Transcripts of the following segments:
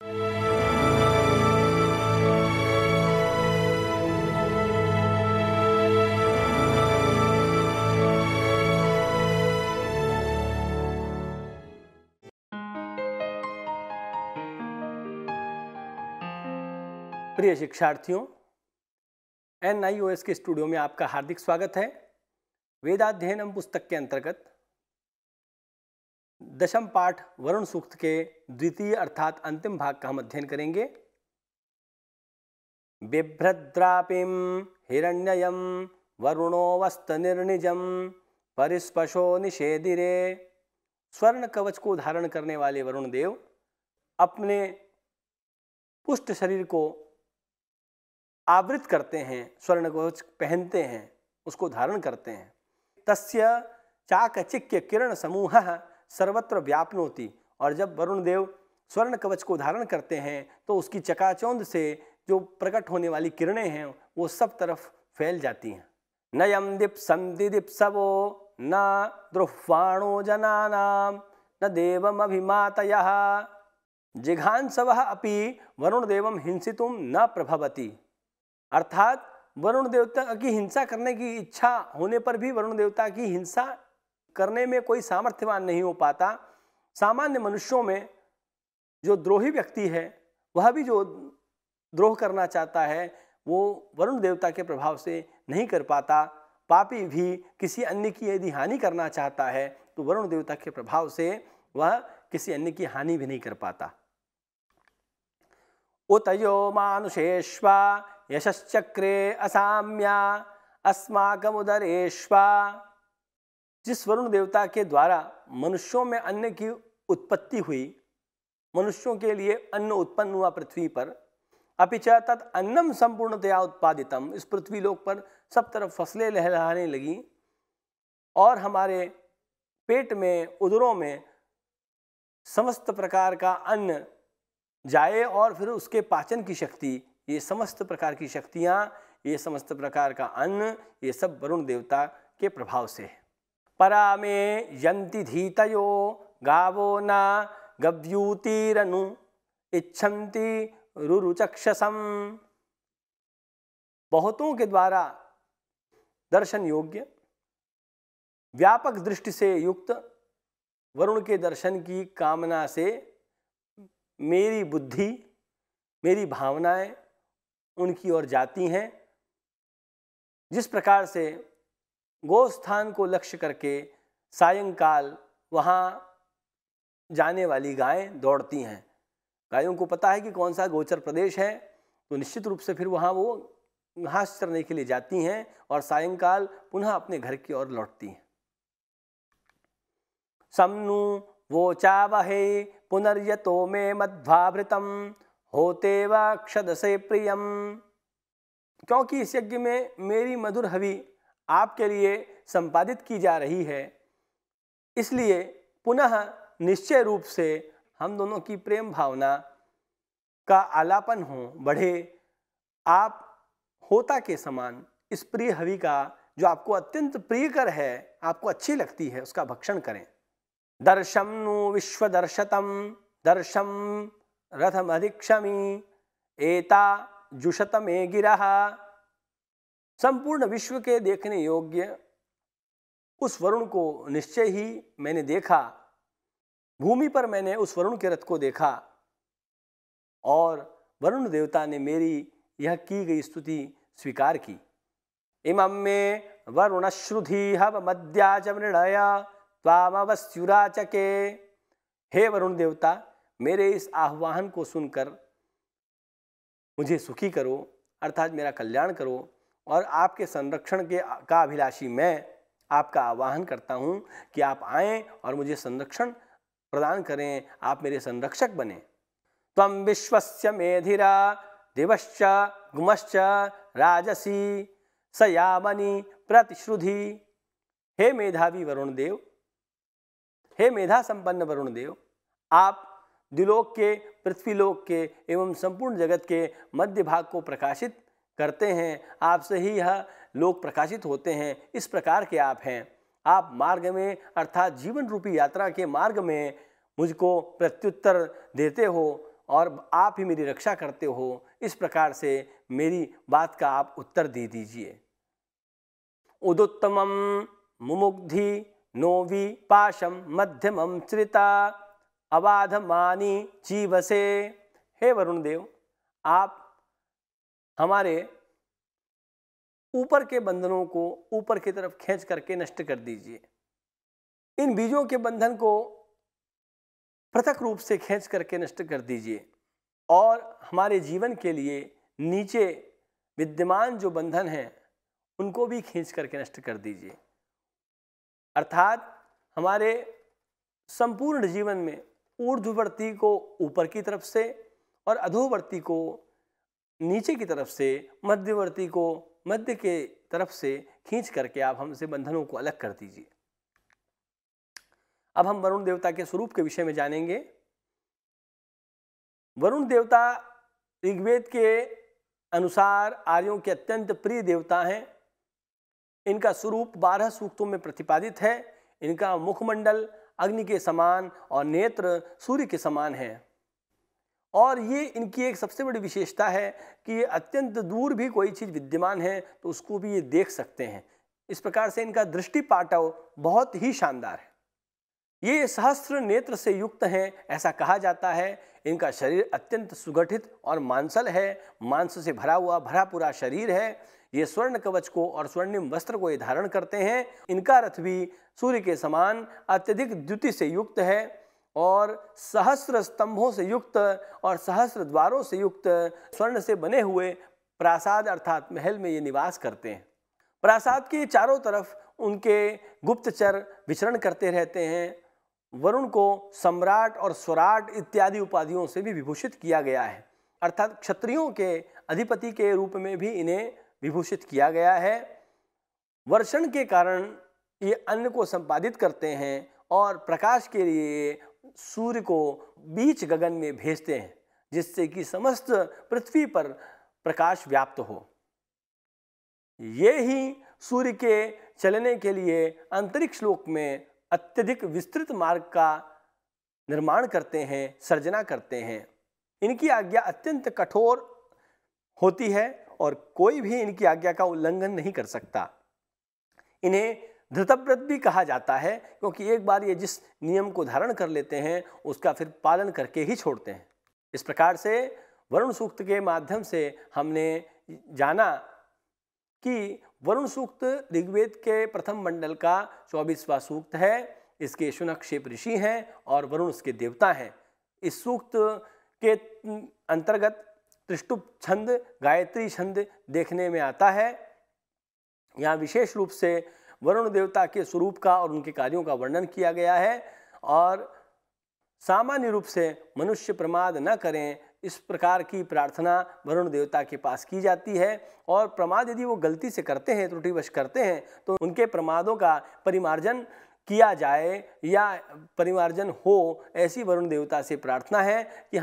प्रिय शिक्षार्थियों, NIOS के स्टूडियो में आपका हार्दिक स्वागत है। वेदाध्ययनम पुस्तक के अंतर्गत दशम पाठ वरुण सूक्त के द्वितीय अर्थात अंतिम भाग का हम अध्ययन करेंगे। बिभ्रद्रापिम हिरण्ययम वरुणो वस्त निर्निजम परिस्पशो निषेधिरे। स्वर्ण कवच को धारण करने वाले वरुण देव अपने पुष्ट शरीर को आवृत करते हैं, स्वर्ण कवच पहनते हैं, उसको धारण करते हैं। तस्य चाकचिक्य किरण समूहः सर्वत्र व्याप्नोति। और जब वरुण देव स्वर्ण कवच को धारण करते हैं तो उसकी चकाचौंध से जो प्रकट होने वाली किरणें हैं वो सब तरफ फैल जाती हैं। नयम दीप्सन्ति दीप्सवो न द्रुह्वाणो जनानां न देवम अभिमातयः जिघांसवः अपि वरुण देवम हिंसितुम न प्रभवति। अर्थात वरुण देवता की हिंसा करने की इच्छा होने पर भी वरुण देवता की हिंसा करने में कोई सामर्थ्यवान नहीं हो पाता। सामान्य मनुष्यों में जो द्रोही व्यक्ति है, वह भी जो द्रोह करना चाहता है वो वरुण देवता के प्रभाव से नहीं कर पाता। पापी भी किसी अन्य की यदि हानि करना चाहता है तो वरुण देवता के प्रभाव से वह किसी अन्य की हानि भी नहीं कर पाता। उतयो मानुषेष्वा यशश्चक्रे असाम्या अस्माकमुदरेष्वा। जिस वरुण देवता के द्वारा मनुष्यों में अन्न की उत्पत्ति हुई, मनुष्यों के लिए अन्न उत्पन्न हुआ पृथ्वी पर, अपि च तत् अन्नम संपूर्णतया उत्पादितम। इस पृथ्वी लोक पर सब तरफ फसलें लहलहाने लगी और हमारे पेट में, उदरों में समस्त प्रकार का अन्न जाए और फिर उसके पाचन की शक्ति, ये समस्त प्रकार की शक्तियाँ, ये समस्त प्रकार का अन्न, ये सब वरुण देवता के प्रभाव से है। परा में यन्ति धीतयो गावो न गव्यूतिरनु इच्छन्ति रुरुचक्षसम। बहुतों के द्वारा दर्शन योग्य, व्यापक दृष्टि से युक्त वरुण के दर्शन की कामना से मेरी बुद्धि, मेरी भावनाएं उनकी ओर जाती हैं। जिस प्रकार से गोस्थान को लक्ष्य करके सायंकाल वहाँ जाने वाली गायें दौड़ती हैं। गायों को पता है कि कौन सा गोचर प्रदेश है, तो निश्चित रूप से फिर वहाँ वो घास चरने के लिए जाती हैं और सायंकाल पुनः अपने घर की ओर लौटती हैं। सम्नु वोचावहे पुनर्यतो मे मध्वाभृतम होते वा क्षदसे प्रियम। क्योंकि इस यज्ञ में मेरी मधुर हवि आपके लिए संपादित की जा रही है, इसलिए पुनः निश्चय रूप से हम दोनों की प्रेम भावना का आलापन हो, बढ़े। आप होता के समान इस प्रिय हवि का, जो आपको अत्यंत प्रियकर है, आपको अच्छी लगती है, उसका भक्षण करें। दर्शम नु विश्वदर्शतम दर्शम रथमधिक्षमी एता जुषत में गिरः। संपूर्ण विश्व के देखने योग्य उस वरुण को निश्चय ही मैंने देखा। भूमि पर मैंने उस वरुण के रथ को देखा और वरुण देवता ने मेरी यह की गई स्तुति स्वीकार की। इमं मे वरुणश्रुधि हव मद्याच मृणय त्वामवस्युराचके। हे वरुण देवता, मेरे इस आह्वान को सुनकर मुझे सुखी करो, अर्थात मेरा कल्याण करो, और आपके संरक्षण का अभिलाषी मैं आपका आह्वान करता हूँ कि आप आएँ और मुझे संरक्षण प्रदान करें, आप मेरे संरक्षक बने। त्वं विश्वस्य मेधिरा दिवश्च गुमश्च राजसी सयामनि प्रतिश्रुधि। हे मेधावी वरुण देव, हे मेधा संपन्न वरुण देव, आप द्युलोक के, पृथ्वीलोक के एवं संपूर्ण जगत के मध्य भाग को प्रकाशित करते हैं। आपसे ही यह लोक प्रकाशित होते हैं, इस प्रकार के आप हैं। आप मार्ग में, अर्थात जीवन रूपी यात्रा के मार्ग में मुझको प्रत्युत्तर देते हो, और आप ही मेरी रक्षा करते हो, इस प्रकार से मेरी बात का आप उत्तर दे दीजिए। उदुत्तमं मुमुग्धि नोवि पाशम मध्यमं श्रिता अबाधमानी जीवसे। हे वरुण देव, आप हमारे ऊपर के बंधनों को ऊपर की तरफ खींच करके नष्ट कर दीजिए। इन बीजों के बंधन को पृथक रूप से खींच करके नष्ट कर दीजिए और हमारे जीवन के लिए नीचे विद्यमान जो बंधन हैं उनको भी खींच करके नष्ट कर दीजिए। अर्थात हमारे संपूर्ण जीवन में ऊर्ध्ववर्ती को ऊपर की तरफ से और अधोवर्ती को नीचे की तरफ से, मध्यवर्ती को मध्य के तरफ से खींच करके आप हमसे बंधनों को अलग कर दीजिए। अब हम वरुण देवता के स्वरूप के विषय में जानेंगे। वरुण देवता ऋग्वेद के अनुसार आर्यों के अत्यंत प्रिय देवता हैं। इनका स्वरूप 12 सूक्तों में प्रतिपादित है। इनका मुखमंडल अग्नि के समान और नेत्र सूर्य के समान हैं। और ये इनकी एक सबसे बड़ी विशेषता है कि ये अत्यंत दूर भी कोई चीज़ विद्यमान है तो उसको भी ये देख सकते हैं। इस प्रकार से इनका दृष्टि पाटव बहुत ही शानदार है। ये सहस्त्र नेत्र से युक्त हैं, ऐसा कहा जाता है। इनका शरीर अत्यंत सुगठित और मांसल है, मांस से भरा हुआ भरा पूरा शरीर है। ये स्वर्ण कवच को और स्वर्णिम वस्त्र को ये धारण करते हैं। इनका रथ भी सूर्य के समान अत्यधिक द्युति से युक्त है और सहस्त्र स्तंभों से युक्त और सहस्त्र द्वारों से युक्त स्वर्ण से बने हुए प्रासाद अर्थात महल में ये निवास करते हैं। प्रासाद के चारों तरफ उनके गुप्तचर विचरण करते रहते हैं। वरुण को सम्राट और स्वराट इत्यादि उपाधियों से भी विभूषित किया गया है, अर्थात क्षत्रियों के अधिपति के रूप में भी इन्हें विभूषित किया गया है। वर्षण के कारण ये अन्न को संपादित करते हैं और प्रकाश के लिए सूर्य को बीच गगन में भेजते हैं, जिससे कि समस्त पृथ्वी पर प्रकाश व्याप्त हो। ये ही सूर्य के चलने के लिए अंतरिक्ष लोक में अत्यधिक विस्तृत मार्ग का निर्माण करते हैं, सर्जना करते हैं। इनकी आज्ञा अत्यंत कठोर होती है और कोई भी इनकी आज्ञा का उल्लंघन नहीं कर सकता। इन्हें धृतव्रत भी कहा जाता है, क्योंकि एक बार ये जिस नियम को धारण कर लेते हैं उसका फिर पालन करके ही छोड़ते हैं। इस प्रकार से वरुण सूक्त के माध्यम से हमने जाना कि वरुण सूक्त ऋग्वेद के प्रथम मंडल का 24वां सूक्त है। इसके शुनक्षेप ऋषि हैं और वरुण उसके देवता हैं। इस सूक्त के अंतर्गत त्रिष्टुप छंद, गायत्री छंद देखने में आता है। यहाँ विशेष रूप से वरुण देवता के स्वरूप का और उनके कार्यों का वर्णन किया गया है और सामान्य रूप से मनुष्य प्रमाद न करें, इस प्रकार की प्रार्थना वरुण देवता के पास की जाती है। और प्रमाद यदि वो गलती से करते हैं, त्रुटिवश करते हैं, तो उनके प्रमादों का परिमार्जन किया जाए या परिमार्जन हो, ऐसी वरुण देवता से प्रार्थना है कि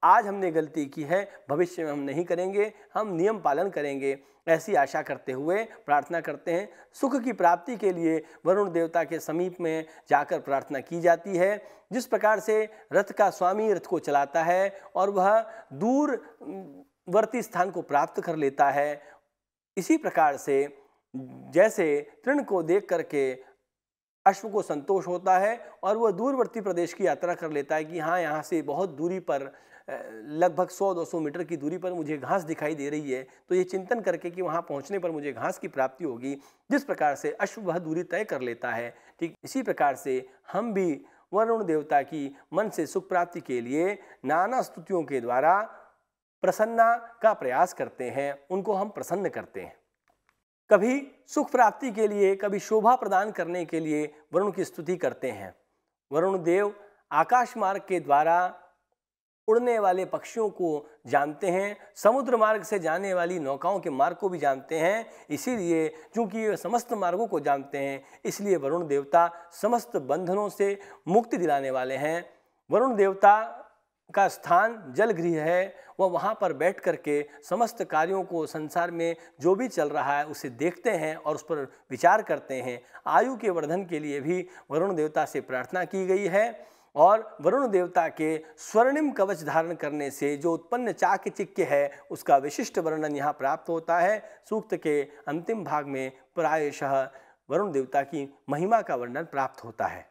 आज हमने गलती की है, भविष्य में हम नहीं करेंगे, हम नियम पालन करेंगे, ऐसी आशा करते हुए प्रार्थना करते हैं। सुख की प्राप्ति के लिए वरुण देवता के समीप में जाकर प्रार्थना की जाती है। जिस प्रकार से रथ का स्वामी रथ को चलाता है और वह दूरवर्ती स्थान को प्राप्त कर लेता है, इसी प्रकार से जैसे तृण को देख करके अश्व को संतोष होता है और वह दूरवर्ती प्रदेश की यात्रा कर लेता है कि हाँ, यहाँ से बहुत दूरी पर लगभग 100-200 मीटर की दूरी पर मुझे घास दिखाई दे रही है, तो ये चिंतन करके कि वहाँ पहुँचने पर मुझे घास की प्राप्ति होगी, जिस प्रकार से अश्व वह दूरी तय कर लेता है, ठीक इसी प्रकार से हम भी वरुण देवता की मन से सुख प्राप्ति के लिए नाना स्तुतियों के द्वारा प्रसन्ना का प्रयास करते हैं, उनको हम प्रसन्न करते हैं। कभी सुख प्राप्ति के लिए, कभी शोभा प्रदान करने के लिए वरुण की स्तुति करते हैं। वरुण देव आकाश मार्ग के द्वारा उड़ने वाले पक्षियों को जानते हैं, समुद्र मार्ग से जाने वाली नौकाओं के मार्ग को भी जानते हैं। इसीलिए चूंकि ये समस्त मार्गों को जानते हैं, इसलिए वरुण देवता समस्त बंधनों से मुक्ति दिलाने वाले हैं। वरुण देवता का स्थान जलगृह है, वह वहाँ पर बैठ करके समस्त कार्यों को, संसार में जो भी चल रहा है उसे देखते हैं और उस पर विचार करते हैं। आयु के वर्धन के लिए भी वरुण देवता से प्रार्थना की गई है। और वरुण देवता के स्वर्णिम कवच धारण करने से जो उत्पन्न चाकचिक्य है उसका विशिष्ट वर्णन यहाँ प्राप्त होता है। सूक्त के अंतिम भाग में प्रायशः वरुण देवता की महिमा का वर्णन प्राप्त होता है।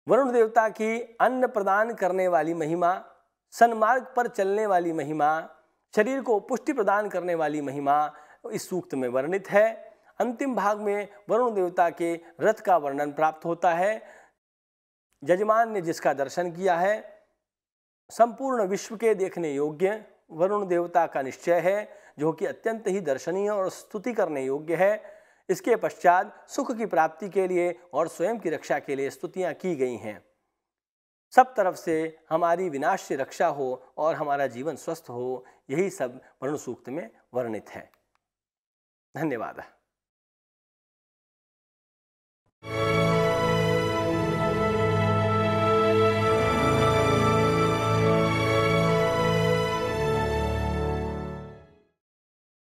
वरुण देवता की अन्न प्रदान करने वाली महिमा, सन्मार्ग पर चलने वाली महिमा, शरीर को पुष्टि प्रदान करने वाली महिमा इस सूक्त में वर्णित है। अंतिम भाग में वरुण देवता के रथ का वर्णन प्राप्त होता है। जजमान ने जिसका दर्शन किया है, संपूर्ण विश्व के देखने योग्य वरुण देवता का निश्चय है, जो कि अत्यंत ही दर्शनीय और स्तुति करने योग्य है। इसके पश्चात सुख की प्राप्ति के लिए और स्वयं की रक्षा के लिए स्तुतियां की गई हैं। सब तरफ से हमारी विनाश से रक्षा हो और हमारा जीवन स्वस्थ हो, यही सब वरुण सूक्त में वर्णित है। धन्यवाद।